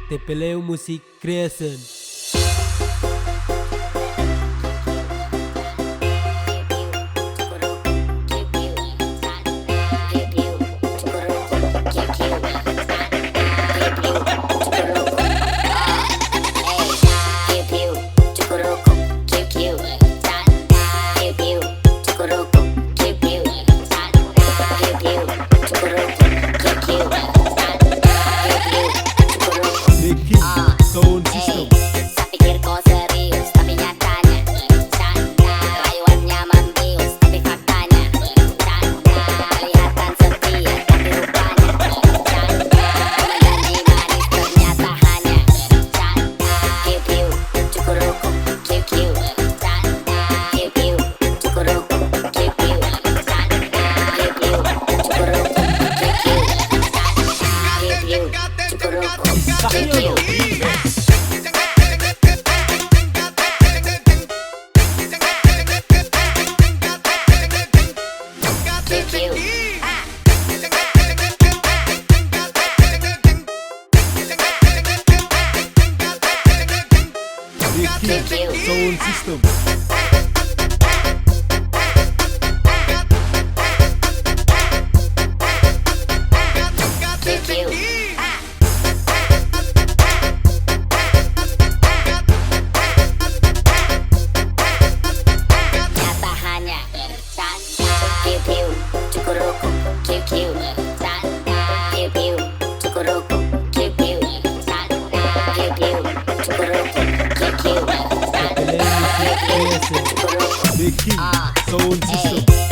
TPLU Music Creation. Sound system. Pikir kau serius tapi nyatanya bercanda. Rayuannya membius tapi faktanya bercanda. Kelihatan setia tapi rupanya bercanda. Janji manis ternyata hanya bercanda. Kiw Kiw Cukurukuk, Kiw Kiw bercanda. Kiw Kiw Cukurukuk, Kiw Kiw bercanda. Kiw Kiw Cukurukuk, Kiw Kiw bercanda. Kiw Kiw Cukurukuk, Kiw Kiw. Sound system. Nyata hanya bercanda. Kiw Kiw Cukurukuk, Kiw Kiw bercanda. Kiw Kiw Cukurukuk, Kiw Kiw bercanda. Kiw Kiw Cukurukuk, Kiw Kiw bercanda. TPLU Music Creation. Sound system.